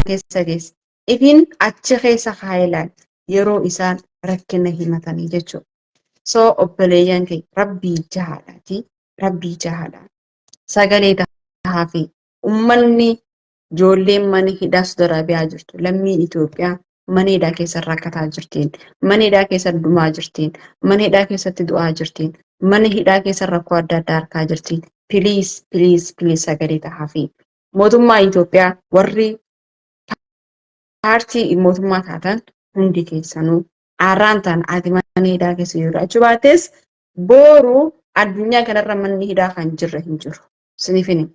keessa geesse. Ifin achi keessa haayilaan yeroo isaan rakkina himatanii jechuudha. So obboleeyyan kee rabbii jahaadhaati. Rabbii jahaadha. Sagalee tahaa fi uummanni ijoolleen mana hidhaa Saudi Arabiyaa jirtu. Lammiin Itoophiyaa mana hidhaa keessa rakkataa jirtiin. Mana hidhaa keessa dhumaa jirtiin. Mana hidhaa keessatti du'aa jirtiin. Mana hidhaa keessa rakkoo adda addaa argaa jirtiin. Piliis sagalee tahaa fi mootummaa Itoophiyaa warri paartii mootummaa taatan hundi keessanuu aarraan ta'an ati mana hidhaa keessa jiru. Achi baates boru addunyaa kanarra manni hidhaa kan jirre hin jiru. Sinifini.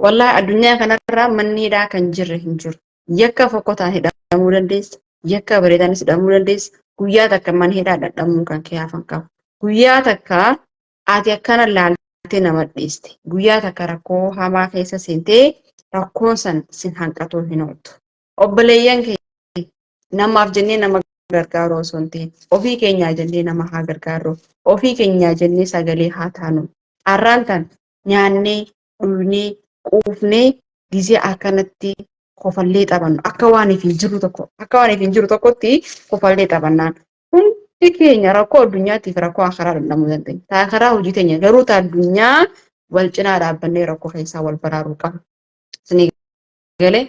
Wallahi addunyaa kanarra manni hidhaa kan jirre hin jiru. Yakka fokkotaan hidhamuu dandeessa. Yakka bareedaanis hidhamuu dandeessa. Guyyaa takka mana hidhaa dhadhamuu kan kee hafan qabu. Guyyaa takka ati akkana laaltee nama dhiiste. Guyyaa takka rakkoo hamaa keessa seentee rakkoon san sin hanqatuu hin ooltu. Obboleeyyan kee namaaf jennee nama gargaaruu osoo hin ta'in ofii keenyaa jennee nama haa gargaarru. Ofii keenyaa jennee sagalee haa taanu. Har'aan tan nyaannee, dhugnee, quufnee gizee akkanatti kofallee taphannu. Akka waan hin jiru tokkotti kofallee taphannaan. Hundi keenya rakkoo addunyaatiif rakkoo akaraa dandamuu dandeenya. Taa karaa hojii teenya garuu taa addunyaa wal cinaa dhaabbannee rakkoo keessaa wal baraaruu qabna. Isinii galee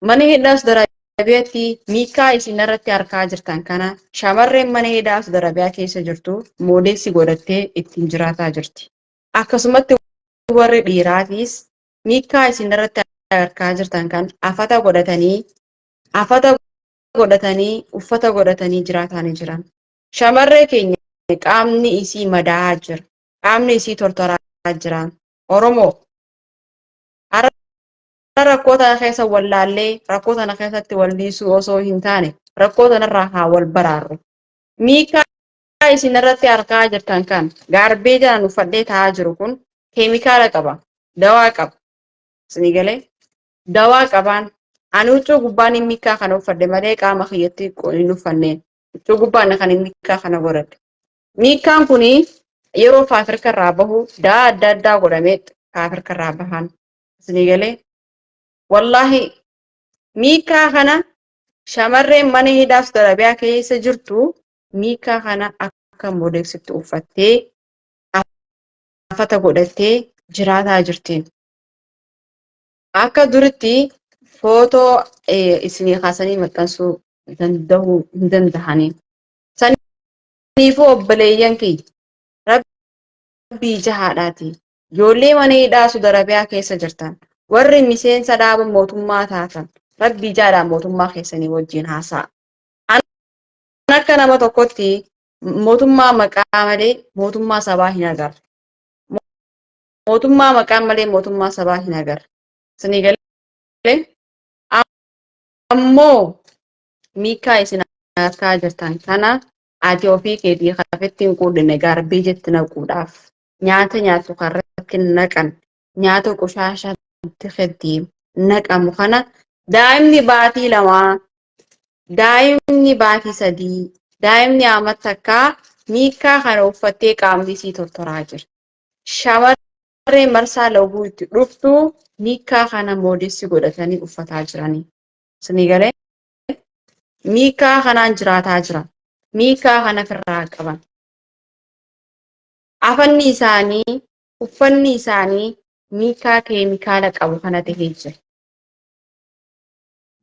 mana hidhaa Saudi Arabiyaatti miikaa isin irratti argaa jirtan kana shamarreen mana hidhaa Saudi Arabiyaa keessa jirtu moodeessi godhattee ittiin jiraataa jirti. Akkasumatti warri dhiiraatiis miikaa isin irratti argaa jirtan kan afata godhatanii uffata godhatanii jiraatanii jiran. Shamarree keenya qaamni isii madaa'aa jira. Qaamni isii tortoraa jiran. Oromoo rakkoo tana keessa wallaallee rakkoo tana keessatti walliisuu osoo hin taane rakkoo tanarraa haa wal baraarru. Miikaa isin irratti argaa jirtan kan gaarbeejaan uffadhee taa'aa jiru kun keemikaala qaba. Dawaa qaba. Isinii galee dawaa qabaan ani huccuu gubbaan miikaa kana uffadhe malee qaama kiyyatti hin uffanneen. Huccuu gubbaan kan miikaa kana godhadhe. Miikaan kuni yeroo faafirka irraa bahu dawaa adda addaa godhamee faafirka irraa bahan. Isinii galee wallahi miikaa kana shamarreen mana hidhaa Saudi Arabiyaa keessa jirtu miikaa kana akka moodeessitti uffattee afata godhattee jiraataa jirtiin. Akka duritti footoo isinii kaasanii maxxansuu hin dandahanii. Saniifuu obboleeyyan kiyya rabbii jahaadhaati. Ijoollee mana hidhaa Saudi Arabiyaa keessa jirtan. Warri miseensa dhaaba mootummaa taatan rabbii jaadhaan mootummaa keessanii wajjin haasa'a. An akka nama tokkotti mootummaa maqaa malee mootummaa sabaa hin agarre. Mootummaa maqaa malee mootummaa sabaa hin agarre. Isinii galee ammoo miikaa isin argaa jirtan kana ati ofii keetii kafetti hin quudhine garbii jetti naquudhaaf nyaata nyaatu karratti naqan nyaata qoshaashaa itti naqamu kana daa'imni baatii lamaa daa'imni baatii sadii daa'imni amma takkaa miikaa kana uffattee qaamni isii tortoraa jira. Shamarreen marsaa laguu itti dhuftu miikaa kana moodeessi godhatanii uffataa jiranii. Isinii galee miikaa kanaan jiraataa jira. Miikaa kana firraa qaban. Afanni isaanii uffanni isaanii miikaa keemikaala qabu kana tahee jira.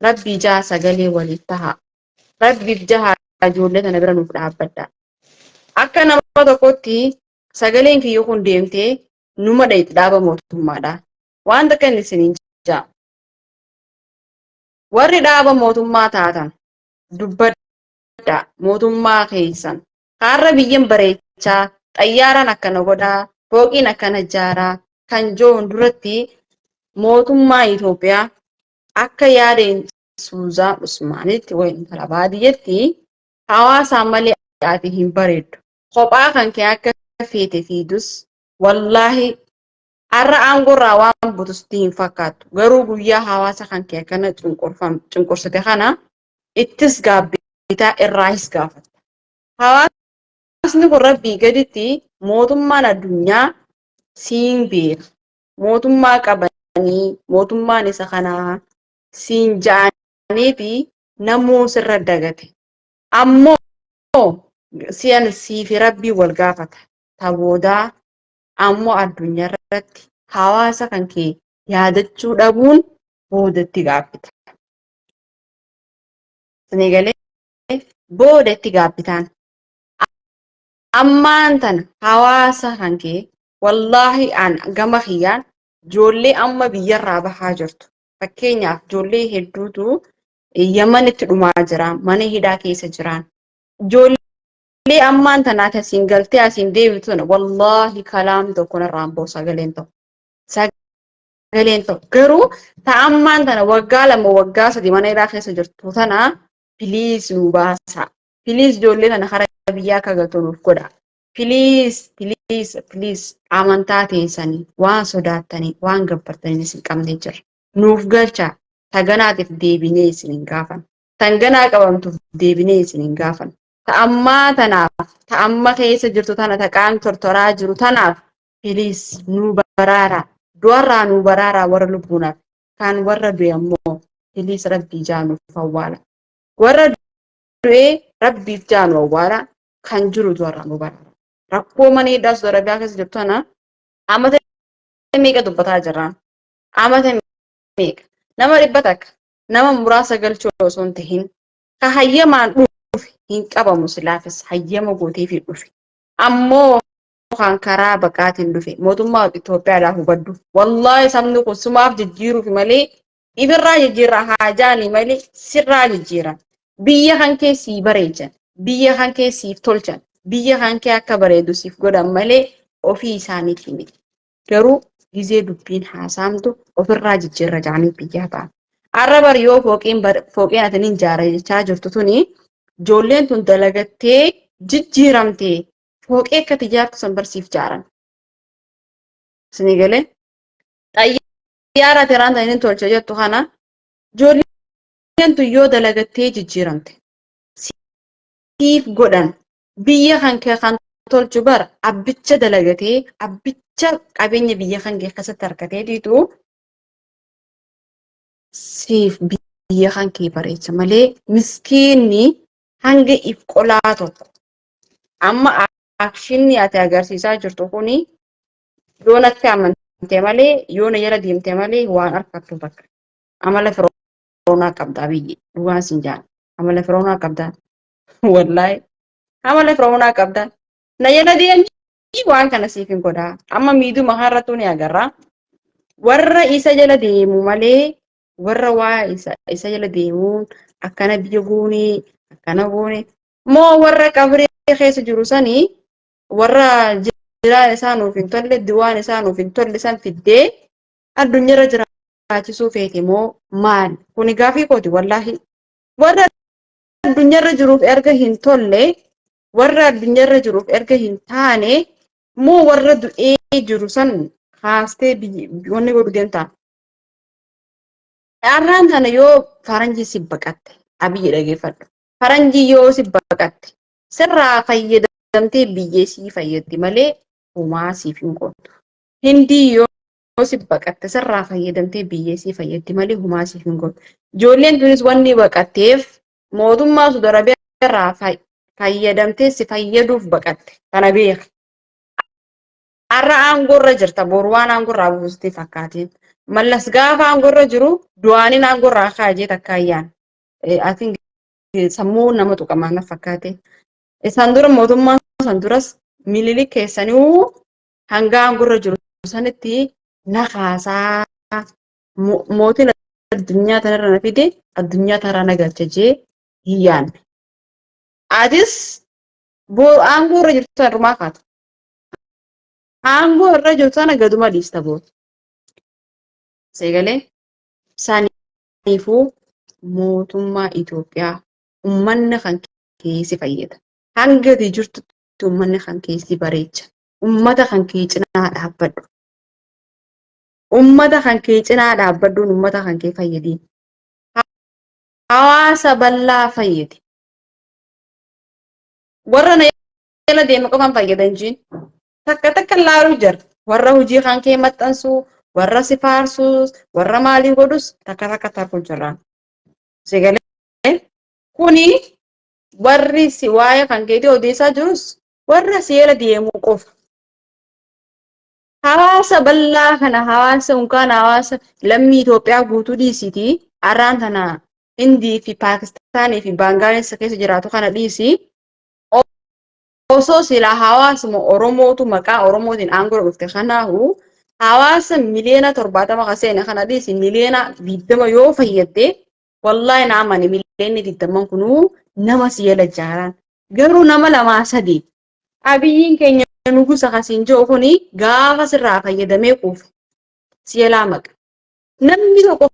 Rabbi jaha sagalee waliif tahaa. Rabbiif jaha ijoollee tana bira nuuf dhaabbadha. Akka nama tokkotti sagaleen kiyyoo kun deemtee numa dhayti dhaaba mootummaadha. Waan takka inni isiniin jaa. Warri dhaaba mootummaa taatan dubbadha mootummaa keessan. Har'a biyyan bareechaa xayyaaraan akkana godhaa fooqiin akkana ijaaraa kan joon duratti mootummaa Itoophiyaa akka yaadeen Suuzaa Usmaanitti wayin intala baadiyyaatti hawaasaan malee ati hin bareeddu. Kophaa kan kee akka feete fiidus wallaahi har'a aangorraa waan butusti hin fakkaattu. Garuu guyyaa hawaasa kan kee akkana cunqursite kana ittis gaabbitaa irraas gaafatta. Hawaasni kun rabbii gaditti mootummaan addunyaa siin beeka. Mootummaa qabanii mootummaan isa kanaa siin ja'aniiti namuu sirra dagate. Ammoo si'an siifi rabbii wal gaafata. Taboodaa ammoo addunyaa irratti hawaasa kan kee yaadachuu dhabuun boodatti gaabbita. Isin galee boodatti gaabbitaan. Ammaan tana hawaasa kan kee wallaahi an gama kiyyaan ijoollee amma biyyarraa bahaa jirtu. Fakkeenyaaf ijoollee hedduutu Yamanitti dhumaa jira, mana hidhaa keessa jiran. Ijoollee ammaan tanaati asiin galtee asiin deebitu wallaahi kalaam tokko narraan ba'u sagaleen ta'u. Sagaleen ta'u. Garuu ta'ammaan tana waggaa 2 waggaa 3 mana hidhaa keessa jirtu tana piliis nu baasa. Piliis ijoollee tana karaa biyyaa akka galtu nuuf godha. Piliis amantaa teessanii waan sodaattanii waan gabbartanii isin qabnee jira. Nuuf galcha taganaatiif deebinee isin hin gaafan. Tanganaa qabamtuuf deebinee isin hin gaafan. Ta'ammaa tanaaf ta'amma keessa jirtu tana taqaan tortoraa jiru tanaaf piliis nu baraara. Du'arraa nu baraara warra lubbuunaaf. Kan warra du'e ammoo piliis rabbii jaanuuf awwaala. Warra du'ee rabbiif jaanu awwaala. Kan jiru du'arraa nu baraara. Rakkoo mana hidhaa Saudi Arabiyaa keessa jirtu tana amata meeqa dubbataa jirra? Amata meeqa? Nama 100 nama muraasa galchuu osoo hin tahin ka hayyamaan dhufe hin qabamu silaafis hayyama gooteefii dhufe. Ammoo kan karaa baqaatiin dhufe mootummaa Itoophiyaadhaa hubaddu. Wallaahi sabni kun sumaaf jijjiiruuf malee ibirraa jijjiirraa haajaanii malee sirraa jijjiiran. Biyya kan keessii bareechan, biyya kan keessiif tolchan, biyya kan kee akka bareedu siif godhan malee ofii isaaniitii miti. Garuu gizee dubbiin haasaamtu ofirraa jijjiirra jaanii biyyaa ta'an. Har'a bari yoo fooqeen ataniin ijaara jechaa jirtu tuni ijoolleen tun dalagattee jijjiiramtee fooqee akka ijaartu san barsiif ijaaran. Isin galee xayyaara tiraan taniin tolcha jettu kana ijoolleen tun yoo dalagattee jijjiiramte siif godhan biyya kan kee kan tolchu bara abbicha dalagatee abbicha qabeenya biyya kan kee keessatti harkatee diitu siif biyya kan kee bareecha malee miskiinni hanga if qolaa tokko amma akshinni ati agarsiisaa jirtu kuni yoo natti amantee malee yoo na jala deemtee malee waan harkattu bakka amala firoonaa qabdaa biyyi dhugaan siin jaan amala firoonaa qabdaa wallaahi amala firoonaa qabdaa na jala deemti waan kana siif hin godhaa amma miidhuma har'atu ni agarra warra isa jala deemu malee warra waa isa jala deemuun akkana biyya goonee akkana goone moo warra qabree keessa jiru sanii warra jiraan isaa nuuf hin tolle diwaan isaa nuuf hin tolle san fiddee addunyaarra jiraachisuu feete moo maali kuni gaafii kooti wallaahi warra addunyaarra jiruuf erga hin tolle warra addunyaarra jiruuf erga hin taane moo warra du'ee jiru san haastee wanni godhu deemtaa. Arraan tana yoo faranjii si baqatte abiyyi dhageeffadhu. Faranjii yoo si baqatte sirraa fayyadamtee biyyee sii fayyaddi malee homaa siif hin gootu. Hindii yoo si baqatte sirraa fayyadamtee biyyee sii fayyaddi malee homaa siif hin gootu. Ijoolleen tunis wanni baqatteef mootummaa Saudi Arabiyaa irraa fayyadamtee si fayyaduuf baqatte. Kana beeka. Har'a aangorra jirta boru waan aangorraa buustee fakkaatiin. Mallas gaafa aangorra jiru du'aaniin aangorraa kaajee takkaayyaan. Atiin sammuu nama tuqamaa na fakkaate. Isaan dura mootummaan san duras mililik keessanii hanga aangorra jiru sanitti na kaasaa mootiin addunyaa tanarra na fide addunyaa tanarra na galchajee hin yaanne. Atis aangorra jirtu sana dhumaa kaatu. Aangoo irra jirtu sana gaduma dhiista booda. Seegalee saniifuu mootummaa Itoophiyaa uummanni kan keessi fayyada. Hanga ati jirtutti uummanni kan keessi bareecha. Uummata kan kee cinaa dhaabbadhu. Uummata kan kee cinaa dhaabbadhuun uummata kan kee fayyadiin. Hawaasa bal'aa fayyadi. Warra na jala deema qofaan fayyadan jiin. Takka laaluu jira. Warra hojii kan kee maxxansuu warra si faarsus, warra maalii godhus takka takka tarkuu jiraan. Sigalee kuni warri si waa'ee kan keetii odeessaa jirus warra seera deemuu qofa. Hawaasa bal'aa kana hawaasa unkaan hawaasa lammii Itoophiyaa guutuu dhiisitii arraan tana Hindii fi Paakistaanii fi Baangaadesh keessa jiraatu kana dhiisii osoo silaa hawaasuma Oromootu maqaa Oromootiin aangoo dhufte kanaahu hawaasa miliyoona 70 ka seene kana dhiisi miliyoona 20 yoo fayyadde wallahi naamani miliyoonni 20 kunuu nama si jala jaaran garuu nama lamaa sadii abiyyiin keenya nugusa kasiin jiru kuni gaafa sirraa fayyadamee quufe si jalaa maqa namni tokko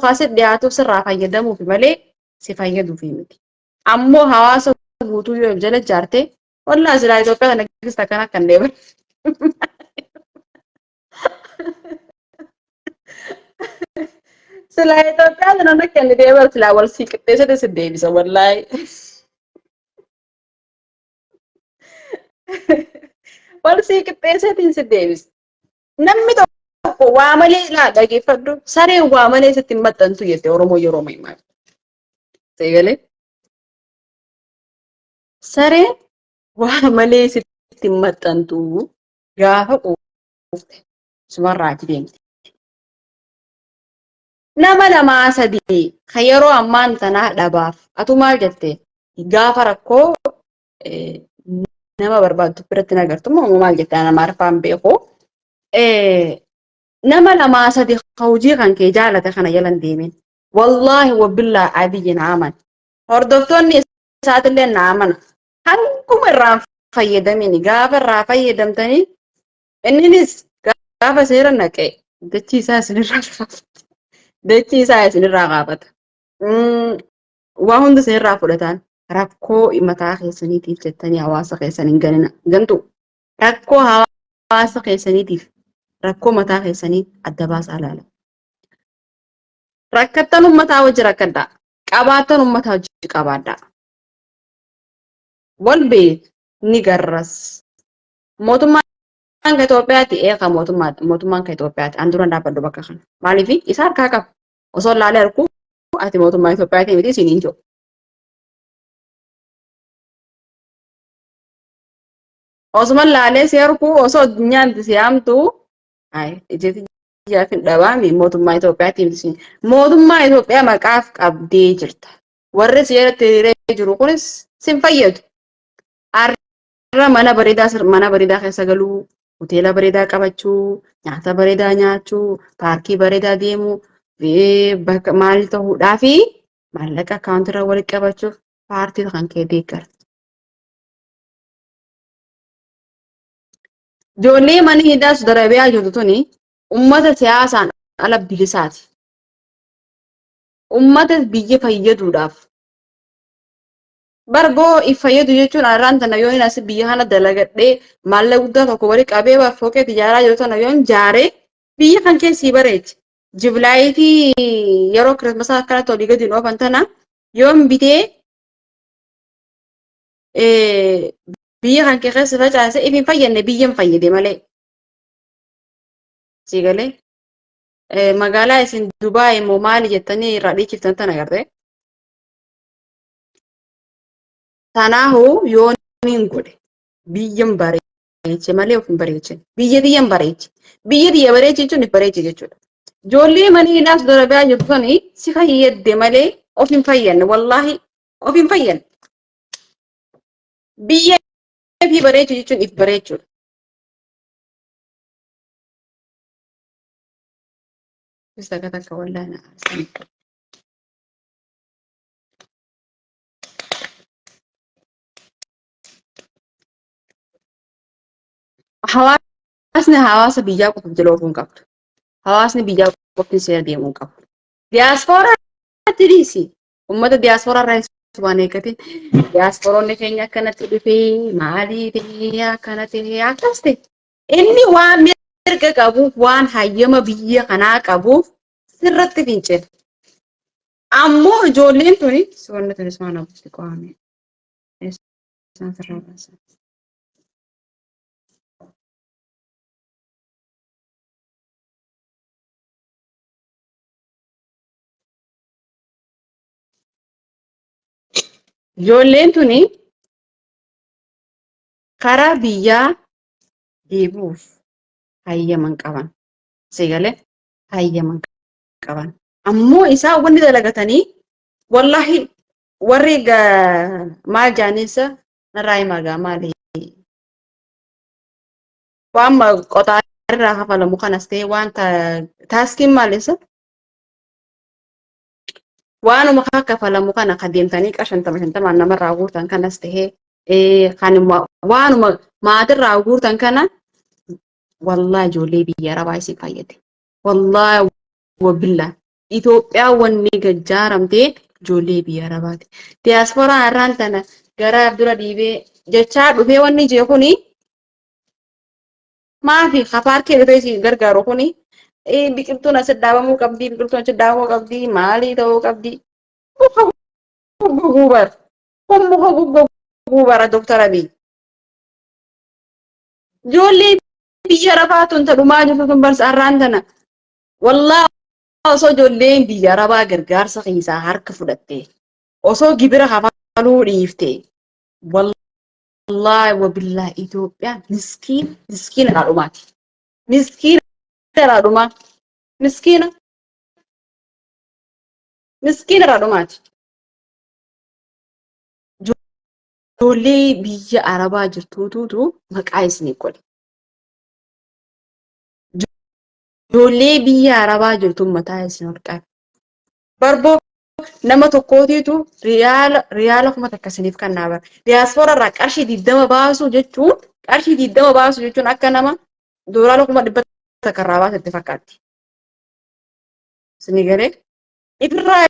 kaasee dhiyaatuuf sirraa fayyadamuuf malee si fayyaduuf miti ammoo hawaasa guutuu yoo jala jaarte wallahi silaa Itoophiyaa kana keessa kana kan deeman silaa Itoophiyaa kana kan deeman silaa wal si qixxeessate si deebisa wallahi wal si qixxeessatiin si deebisa namni tokko waa malee laa dhageeffadhu sareen waa malee sitti hin maxxantu jette Oromoo yeroo maal seegalee sareen waa malee sitti hin maxxantu gaafa quufte sumarraati deemte. Nama lamaa sadii kan yeroo ammaan tanaa dhabaaf atu maal jette gaafa rakkoo nama barbaaddu biratti nagartu moo maal jette nama arfaan beeku nama lamaa sadii hojii kan kee jaalate kana jalan deemin wallahi wabillahi abiyyin aman hordoftoonni isaatillee naamana hanguma irraan fayyadamin gaafa irraa fayyadamtanii inninis gaafa seera naqee dachii isaa isinirraa dachii isaa isinirraa qaabata. Waa hunda isinirraa fudhatan rakkoo mataa keessaniitiif jettanii hawaasa keessaniin gantu rakkoo hawaasa keessaniitiif rakkoo mataa keessanii adda baasaa ilaala. Rakkattan ummataa wajji rakkadhaa. Qabaattan ummataa wajji qabaadhaa. Wal beek ni garras. Mootummaan kan Itoophiyaati eeqa mootummaan kan Itoophiyaati an dura dhaabbadhu bakka kana. Maaliif isa harkaa qaba. Osoo laalee harkuu ati mootummaa Itoophiyaati miti isin hin jiru. Osuma laalee si harkuu osoo addunyaan si yaamtu ijjeeti jaafin dhabaami mootummaa Itoophiyaati miti. Mootummaa Itoophiyaa maqaaf qabdee jirta. Warri si jalatti hiriiree jiru kunis sin fayyadu. Har'a mana bareedaa keessa galuu, hoteela bareedaa qabachuu, nyaata bareedaa nyaachuu, paarkii bareedaa deemuu, bakka maal ta'uudhaa fi maallaqa akkaawuntirra walitti qabachuuf paartii kan kee deeggara. Ijoollee mana hidhaa Sudarabiyaa jirtu tuni uummata siyaasaan ala bilisaati. Uummata biyya fayyaduudhaaf. Barboo fayyadu jechuun arraan tana yoo hin asi biyya kana dalagadhee maallaqa guddaa tokko walitti qabee fooqee ijaaraa jiru tana yoo hin jaaree biyya kan keessii bareechi. Jiblaayitii yeroo kirismasaa akkanatti olii gadi oofan tana yoo hin bitee biyya kan keessa facaase if hin fayyadne biyya hin fayyade malee. Siigalee magaalaa isin Dubaay immoo maali jettanii irraa dhiichiftan tana agartee. Tanaahu yoo niin godhe biyyan bareeche malee of hin bareechin. Biyya biyyan bareeche. Biyya bareeche jechuun if bareeche jechuudha. Ijoollee mana hidhaa Sudarabiyaa jirtu suni si fayyadde malee of hin fayyanne wallahi of hin fayyanne. Biyya fi bareeche jechuun if bareechuudha. Bisa kata wallahi na arsani. Hawaasni hawaasa biyyaa qofa jala ofuun qabdu. Hawaasni biyyaa qofti seera deemuu qabu. Diyaaspooraatti dhiisi. Uummata diyaaspooraa irraa waan eeggate diyaasporoonni keenya akkanatti dhufee maalii ta'ee akkanatti akkas ta'e. Inni waan mirga qabuuf waan hayyama biyya kanaa qabuuf sirratti fincila. Ammoo ijoolleen tuni soonni tunis waan ofitti qo'ame. Isaan sirraa baasan. Ijoolleen tuni karaa biyyaa deebi'uuf hayyaman qaban. Seegalee hayyaman qaban. Ammoo isaan wanni dalagatanii wallahi warri maal jaanisa narraa himaa maali waan qotaa irraa hafalamu kanas ta'e waan taaskiin maalisa waanuma kafalamu kana kan deemtanii shantama namarraa guurtan kanas ta'e kan waanuma maatirraa guurtan kana wallahi ijoollee biyya arabaa isin fayyade. Wallahi wabilla Itoophiyaa wanni gajjaaramtee ijoollee biyya arabaati. Diyaaspooraan irraan tana gara dura dhiibee jechaa dhufee wanni jee kuni maafi paarkii dhufee si gargaaru kuni biqiltuun as dhaabamuu qabdi, biqiltuun achi dhaabamuu qabdi, maalii ta'uu qabdi. Muka gugguu bara. Kun muka gugguu bara Dooktar Abiy. Ijoollee biyya arabaa tun tadhumaa jirtu tun barsa arraan tana. Wallahi osoo ijoolleen biyya arabaa gargaarsa keessaa harka fudhattee osoo gibira hafaluu dhiiftee wallahi wabillahi Itoophiyaa miskiina dhaadhumaati. Miskiina dhaadhumaa. Miskiina dhaadhumaati. Ijoollee biyya arabaa jirtuutu maqaa isinii godhe. Ijoollee biyya arabaa jirtu mataa isin ol qabe. Barboo nama tokkootiitu riyaala kuma takka isiniif kannaa bara. Diyaaspoora irraa qarshii 20 baasu jechuun akka nama doolaara 100 takka irraa baasetti fakkaatti. Isinii galee ifirraa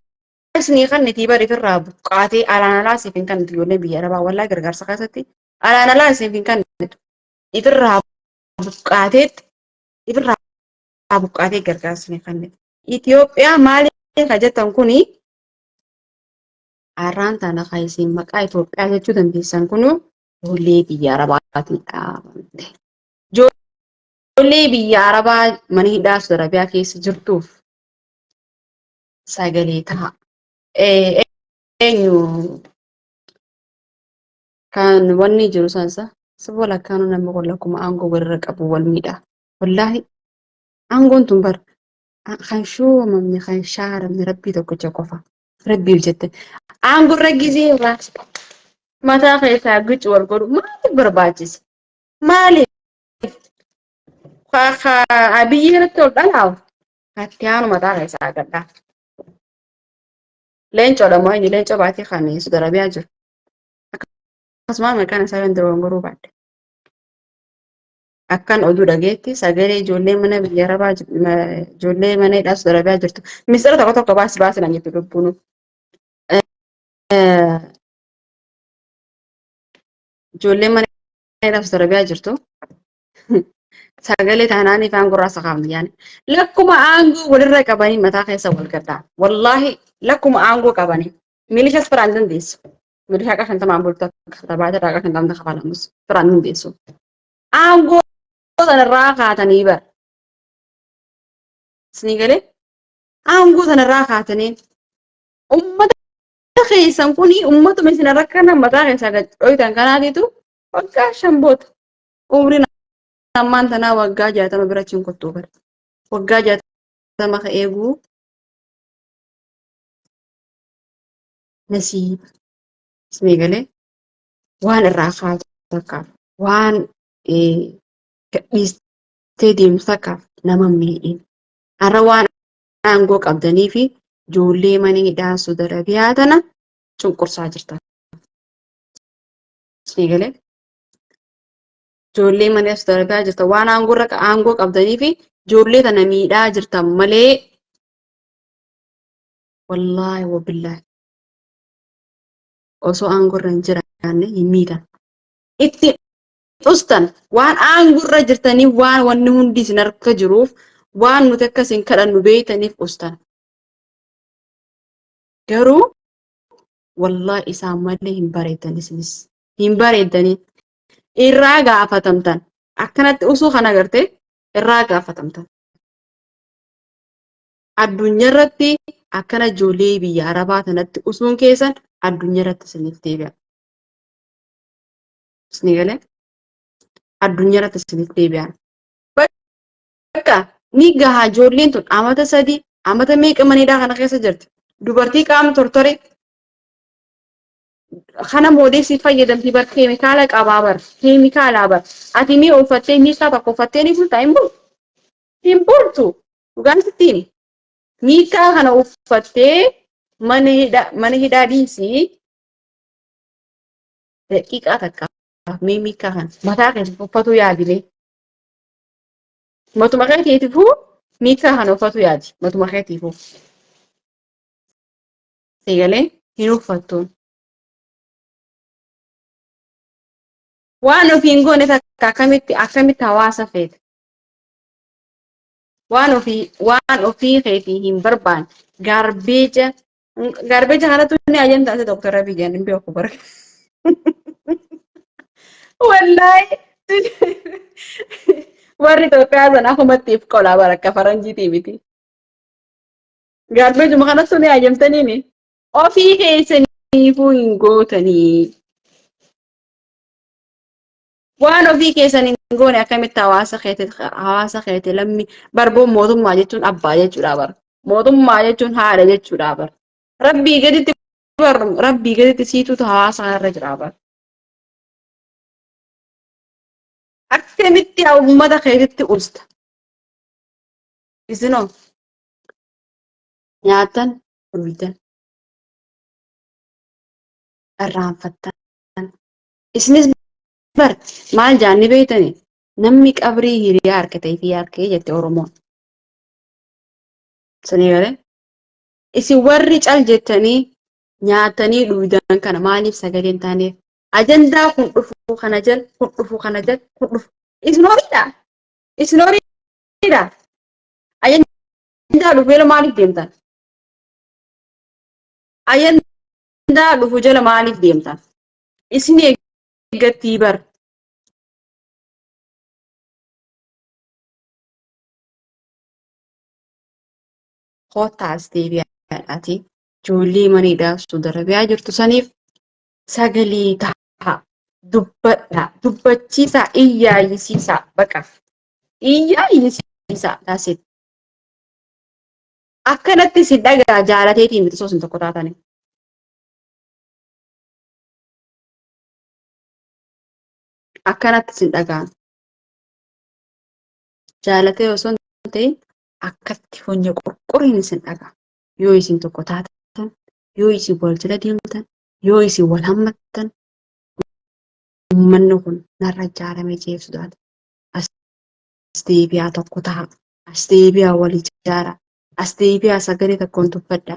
isinii kanniti bari ifirraa buqqaatee alaan alaa isiif hin kannitu ijoolleen biyya arabaa wallaahi gargaarsa keessatti alaan alaa isiif hin kannitu ifirraa buqqaatee gargaarsa isiif kannitu. Itoophiyaa maaliif hajjatan kuni arraan tana kan isin maqaa Itoophiyaa jechuu dandeessan kun ijoollee biyya arabaatiidha. Ijoollee biyya arabaa mana hidhaa Saudi Arabiyaa keessa jirtuuf sagalee ta'a. Eenyu kan wanni jiru sansa saba lakkaanu nama wal akkuma aangoo walirra qabu wal miidha. Wallaahi aangoon tun bar kan shuumamne kan shaaramne rabbii tokkicha qofa. Rabbiif jette. Aangoo raggisee mataa keessaa gicu wal godhu maaliif barbaachise? Maaliif? Biyyi irratti ol dhalaawu katti aanu mataa keessaa gadhaa. Leencoodha moo inni leencoo baatee kan Saudi Arabiyaa jiru. Akkasumas maqaan isaa yoo dogongoruu baadde. Akkan oduu dhageetti sagalee ijoollee mana biyya arabaa ijoollee mana hidhaa Saudi Arabiyaa jirtu. Ministeera tokko baasinan jettu lubbuun. Ijoollee mana hidhaa Saudi Arabiyaa jirtu. Sagalee taanaan ifaan gurraasa qaban yaani. Lakkuma aangoo walirra qabanii mataa keessa wal gaddaa. Wallaahi lakkuma aangoo qabanii. Milishaas firaan dandeessu. Milishaa qashan tamaan bultu tabaata dhaqa kan tamta kafalamus firaan dandeessu. Aangoo sanarraa kaatanii bara. Isinii galee aangoo sanarraa kaatanii ummata keessan kuni ummatuma isin rakkana mataa keessaa gad dhoytan kanaatitu waggaa 5 boota. Umriin ammaan tanaa waggaa 60 birachiin kottuu bara. Waggaa 60 ka eeguu nasiiba. Isinii galee waan irraa kaatu takkaaf waan gadhiistee deemtu takkaaf nama miidhin. Har'a waan aangoo qabdanii fi ijoollee mana hidhaa Saudi Arabiyaa tana cunqursaa jirtan. Isinii galee ijoollee mana Saudi Arabiyaa jirtan waan aangoo qabdanii fi ijoollee tana miidhaa jirtan malee wallaahi wabillaahi osoo aangoo irra hin jiraanne hin miidhan. Itti dhustan waan aangoo irra jirtaniif waan wanni hundi isin harka jiruuf waan nuti akkasiin kadhannu beeytaniif dhustan. Garuu wallaahi isaan malee hin bareeddan isinis. Hin bareeddanii irraa gaafatamtan. Akkanatti usuu kana agartee irraa gaafatamtan. Addunyaa irratti akkana ijoollee biyya arabaa tanatti usuun keessan addunyaa irratti isiniif deebi'a. Isinii galee addunyaa irratti isiniif deebi'a. Bakka ni gahaa ijoolleen tun amata 3 amata meeqa maneedhaa kana keessa jirti. Dubartii qaama tortore kana moodeesii fayyadamtii bar keemikaala qabaa bar keemikaalaa bar ati ni uffattee miikaa tokko uffattee ni bultaa hin bultu dhugaan sittiin miikaa kana uffattee mana hidhaa dhiisii daqiiqaa takka miikaa kana mataa keessa uffatu yaadilee matuma keetiifuu miikaa kana uffatu yaadi matuma keetiifuu seegalee hin uffattuun. Waan ofiin goone takka akkamitti hawaasa feete. Waan ofii keetii hin barbaanne gaarbeeja kanatu ni ajantaase Dr. Abiy hin beeku bara. Wallahi warri Itoophiyaa sana afumattiif qolaa bara akka faranjiitii miti. Gaarbeejuma kanatu ni ajamtaniini ofii keessaniifuu hin gootanii. Waan ofii keessan hin goone akkamitti hawaasa keetii lammi barboon mootummaa jechuun abbaa jechuudha bara. Mootummaa jechuun haadha jechuudha bara. Rabbii gaditti siituutu hawaasa kanarra jira bara. Akkamitti uummata keetitti ulsta. Isinoo nyaatan dhugdan irraanfattan. Isinis bar maal jaanni beeytani namni qabrii hiriyaa harkatee fi harkee jette Oromoon. Sanii galee isin warri cal jettanii nyaatanii dhugdan kana maaliif sagaleen taaneef ajandaa kun dhufuu kana jal kun dhufuu kana jal kun dhufu isin horiidha ajandaa dhufu jala maaliif deemtan ajandaa dhufu jala maaliif deemtan isin eeggattii bar kootaas deebi'aadhaati ijoollee maniidhaa darabiyaa jirtu saniif sagalee ta'a dubbadha dubbachiisaa iyyaayisiisaa baqa iyyaayisiisaa taasit akkanatti si dhagaa jaalateetiin miti sosin tokko taatanii. Akkanatti si dhagaan jaalatee osoo hin ta'in akkatti fonya qorqoriin si dhagaa yoo isin tokko taatan yoo isin wal jala deemtan yoo isin wal hammattan uummanni kun narra ijaaramee jeebsuudhaati. As deebi'aa tokko ta'a. As deebi'aa wal ijaara. As deebi'aa sagalee tokkoon dubbadha.